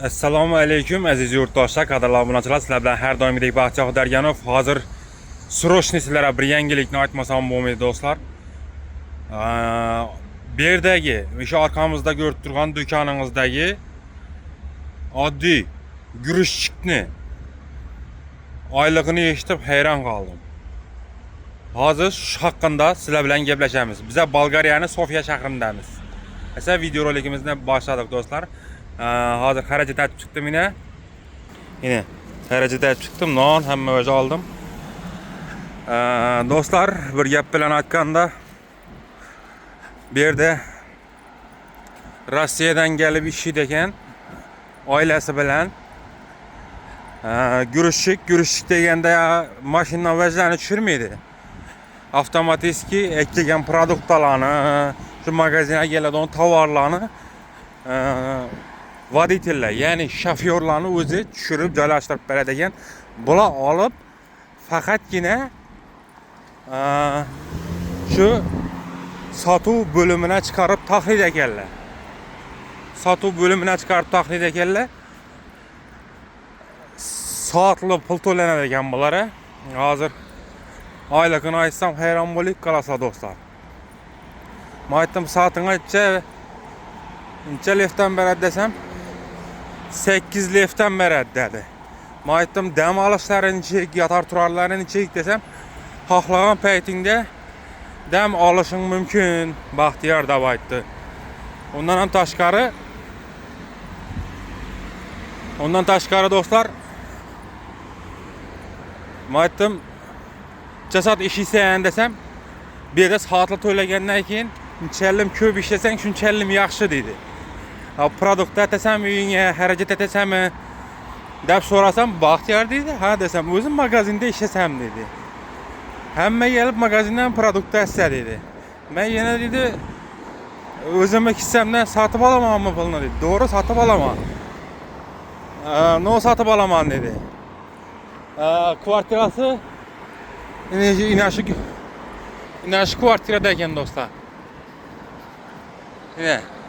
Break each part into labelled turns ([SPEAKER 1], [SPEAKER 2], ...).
[SPEAKER 1] Assalomu alaykum aziz yurtdoshlar, qadrli obunachilar. Sizlar bilan har doimgidek Baxtiyor Xudoyberganov. Hozir srochniy sizlarga bir yangilikni aytmasam bo'lmaydi do'stlar. Bu yerdagi, o'sha orqamizda ko'rib turgan do'koningizdagi oddiy guruchchikni oyligini eshitib hayron qoldim. Hozir shu haqida sizlar bilan gaplashamiz. Biz Bolgariyaning Sofiya shahrindamiz. Esa videorolikimizni boshladik do'stlar. Hozir xarajat aytib chiqdim yine xarajat aytib chiqdim, non hamma o'zi oldim. Do'stlar, bir gap bilan aytganda bu yerda Rossiyadan kelib ishlaydi ekan, oilasi bilan guruchlik deganda mashina vajlarni tushirmaydi. Avtomatik ekilgan produktlarni, shu magazinga keladigan tovarlarni voditellar, ya'ni shofyorlarni o'zi tushirib joylashtirib beradi ekan. Bular olib faqatgina shu sotuv bo'limini chiqarib tahlil ekanlar. Sotuv bo'limini chiqarib tahlil ekanlar. Soatli pul to'lanadi ekan bulara. Hozir oyligini aytsam hayron bo'lib qolasizlar do'stlar. Men aytdim, soatinga necha lefdan beradi desam 8 lefdan beradi dedi. Men aytdim, dam olishlarini chek, yotar turarlarini chek desam, xohlagan paytingda dam olishing mumkin, Baxtiyor deb aytdi. Undan tashqari do'stlar, men aytdim, jasad ishlaysan desam, bu yerda soatli to'lagandan keyin nechalim ko'p ishlasang shunchalim yaxshi dedi. Produkt atasam uyingga xarajat atasammi deb so'rasam, Baxtiyor dedi. Ha desam, o'zim magazinda ishlasam dedi. Hamma kelib magazindan produkt atsa dedi. Men yana dedi, o'zimni kissamdan sotib olamanmi pulni dedi. To'g'ri, sotib olaman. No sotib olaman dedi. Kvartirasi inashi kvartirada ekan do'stlar.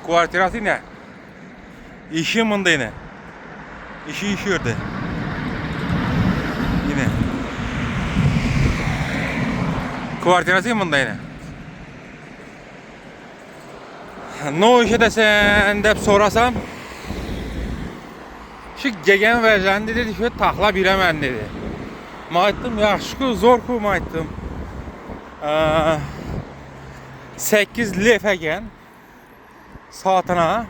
[SPEAKER 1] Kvartirasi ne? İşi mında yine. İşi işiyordu. Yine. Kvartirası mında yine. Ne o işe desen dep sorasam, şu gegen vereceğim dedi, şu takla bilemen dedi. Ma'aytdım, yaxşı ku, zor ku ma'aytdım. 8 lef eken saatine.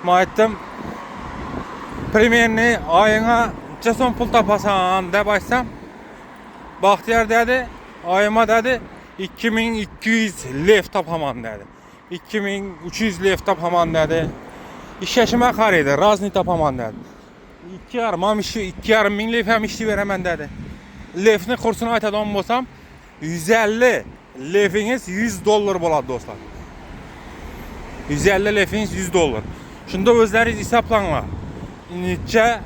[SPEAKER 1] Ma'aytdım, primerini ayına neçe pul tapasan deb aytsam, Baxtiyor dedi, ayıma dedi 2200 lef tapaman dedi. 2300 lef tapaman dedi. İşleşime qaraydı, razni tapaman dedi. 2,5 min lef hem işli veremem dedi. Lefni kursunu aytadan bolsam 150 lefiniz $100 bo'ladi do'stlar. 150 lefiniz $100. Shunda o'zlaringiz hisoblanglar. Necha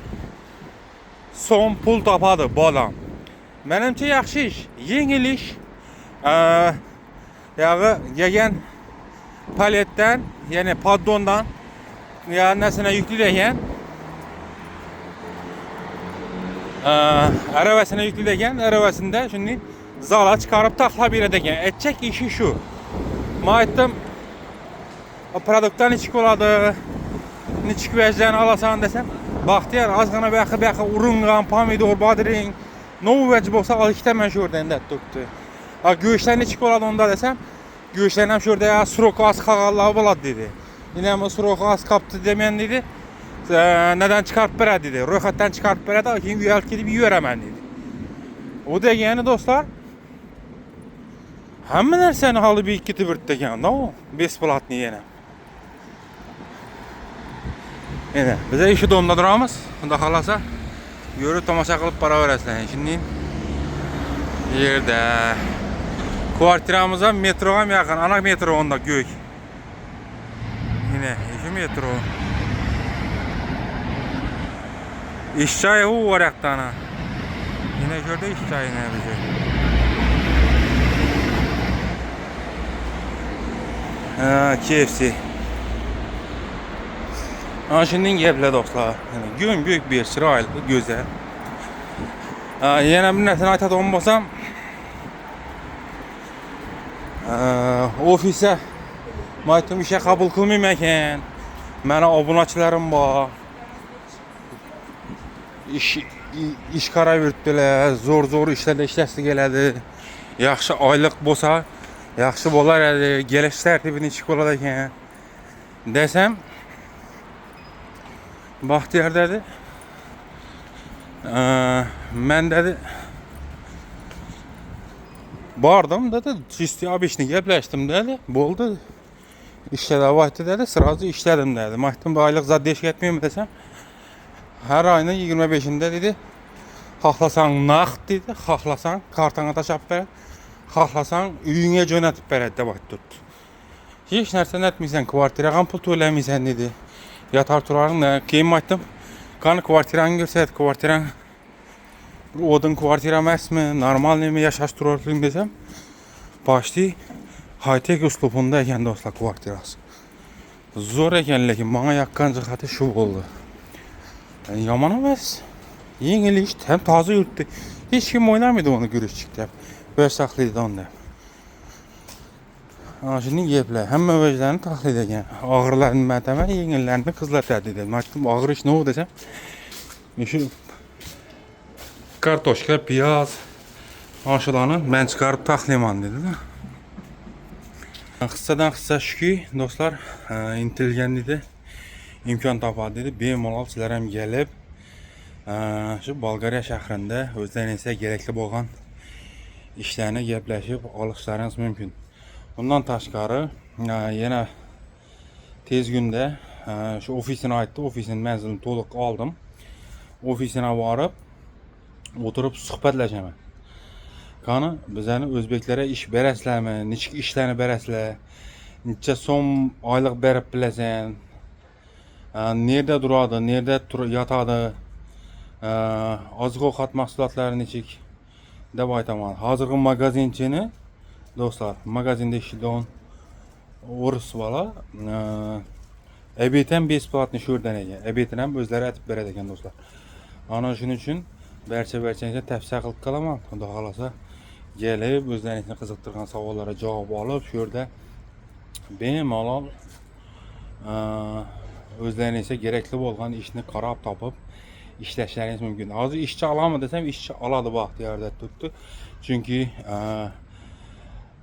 [SPEAKER 1] so'm pul topadi bolam. Menimcha yaxshi ish, yengil ish. Yağı yegan paletdan, ya'ni poddondan narsani yuklaydigan aravasini yuklaydigan, aravasida shunday zala chiqarib taxlab beradi ekan. Aytchak ishi shu. Men aytdim, produktdan nechik bo'ladi, nechik vajdan olasan desam, Baxtiyor ozgina bu yoqqa uringan pomidor, bodring, novi vaj bo'lsa ol ikkitaman shu yerdan deb turibdi. Go'shtdan nechik bo'ladi unda desam, go'shtdan ham shu yerda srok oz qolganlar bo'ladi dedi. Yine bu srok oz qolibdi demen dedi. Neden chiqarib beradi dedi. Ro'yxatdan chiqarib beradi, keyin uyga olib kelib yeyveraman dedi. O degani do'stlar, hamma narsani olib ketib birdi ekan. No, besplatniy yana. Yine biz işi domda duramiz. Xudo xolasa yurib tomosha qilib boraverasizlar. Shunday yerda kvartiramiz ham metroga ham yaqin. Ana metro onda ko'k. Yine işi metro. İş çayı o var yaktana. Yine şurada iş çayı ne yapacak? KFC. Maşının gəblə dostlar. Yəni gün büyük bir çıraylı, gözəl. Yenə bir nəsə aytad olmasam, ofisə maytım işə qəbul qılmayım. Mənə obunaçılarım var. İş qara yürütdülər, zor işlərdə işləslik elədi. Yaxşı aylıq bolsa, yaxşı bolar elədi. Geliş tərtibini çıxıq oladakən. Desəm, Bahtiyardadır. Mən dedi bardım dedi, çisti abişini gəbləşdim dedi. Boldu. İşte de vakti dedi, sırası işledim dedi. Mahtum bir aylık zat deşik etmeyeyim desem. Her ayının 25'inde dedi. Xaxlasan nağd dedi, xaxlasan kartana da çap verər, xaxlasan üyüne cönətib verər də vaxt tutdu. Heç нәрsə etməysən, kvartiradan pul töləməysən dedi. Yatar turarın da, keyim aytdım. Kanı kvartiranı görsəyət, kvartiran odun kvartiram əsmi, normal nemi yaşaş turarlıyım desem. Başlı high-tech üslubunda ekan dostlar kvartirası. Zor ekan, lekin bana yakkan cihati şu oldu. Yani yaman emas. Yengil iş, hem taze yurtdu. Hiç kim oynamaydı onu görüşçükdə. Böyle saxlıydı onda. Şimdi yeplə, hem mövəclərini taxlid ekan. Ağırlarını mətəmə, yengillərini qızlar tədid edim. Açdım, ağır iş ne oldu desem. Şu kartoşka, piyaz, aşılanın mən çıxarıb taxliman dedi de. Kıssadan kısa şükür dostlar, intelligentlidir. İmkan tapadı dedi. Bemalol sizlərə gəlib şu Bolqariya şəhrində özlərinin isə gerekli olan işlərini gəbləşib alışlarınız mümkün. Bundan təşqarı yenə tez gündə şu ofisinə aitdi. Ofisin mənzilini toluq aldım. Ofisinə varıb oturup söhbətləşəmə. Kanı bizəni özbeklərə iş bərəsləmi, neçə işlərini bərəslə, neçə son aylıq bərib biləsən, nerede duradı, nerede yatadı, azıq ovqat məhsullatları neçik də baytaman. Hazırғы magazinçini dostlar, magazində işləyən orus bala, əbətən besplatni şuradan ekan, əbətən özləri ətib verədəkən dostlar. Ana şunun üçün bərçə-bərçənicə təfsir qılıb qalamam. Onda qalasa gelip özlərini qızıqdırğan suallara cavab alıb şurada bemalol özlərini isə gerekli olan işini qarab tapıb işləşləriniz mümkün. Hazır işçi alamı desem işçi aladı Bahtiyarda tuttu. Çünkü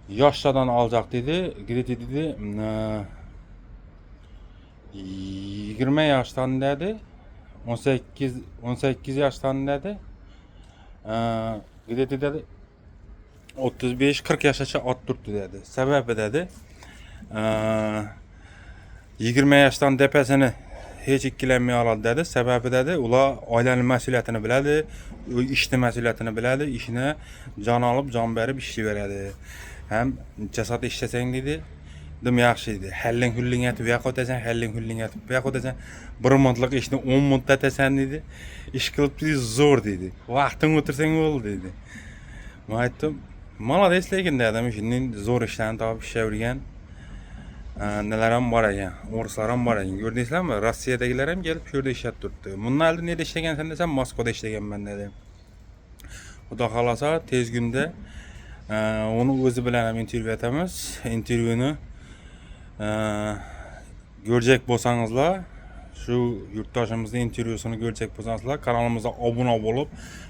[SPEAKER 1] yaşlıdan alacaq dedi. Dedi 20 yaşdan dedi. 18 yaşdan dedi. Dedi 35-40 yaşaça at tuttu dedi. Səbəbi dedi 20 yaşdan dəpəsini heç ikkilənməyə aladı dedi. Səbəbi dedi ula ailənin məsuliyyətini bilədi, işli məsuliyyətini bilədi, işinə can alıb, can verib işli verədi. Həm cəsad işləsən dedi, dım yaxşı idi. Həllin hüllüngəti və yaxud əsən, həllin hüllüngəti və yaxud əsən, bir mundlıq işini 10 mundda təsən dedi. İş qılıb dedi, zor dedi. Vaxtın otursan ol dedi. Məhətdim, malades lekin dedim, şimdi zor işlərini tapıb işə bilgən. Nelerim var ekan, oruslarım var ekan. Gördünüzlər mi? Rossiyadagilərim gəlib şurada işlət tutdu. Bunlar da nerede işləyən desəm, Moskvada işləyən mən dedim. O da qalasa tez gündə onu özü bilənəm intervyu etəmiz. İntervyunu görəcək bolsanızlar, şu yurttaşımızın intervyusunu görəcək bolsanızlar, kanalımıza abunə olub,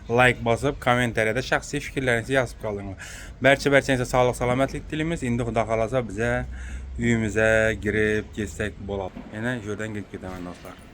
[SPEAKER 1] like basıb, kommentariyada şəxsi fikirlərinizi yazıb qalın. Bərçə-bərçənizə sağlıq, salamətlік dilimiz. İndi xuda qalasa bizə üyümüzə girib, geçsək bolaq. Yine şuradan gedəmən dostlar.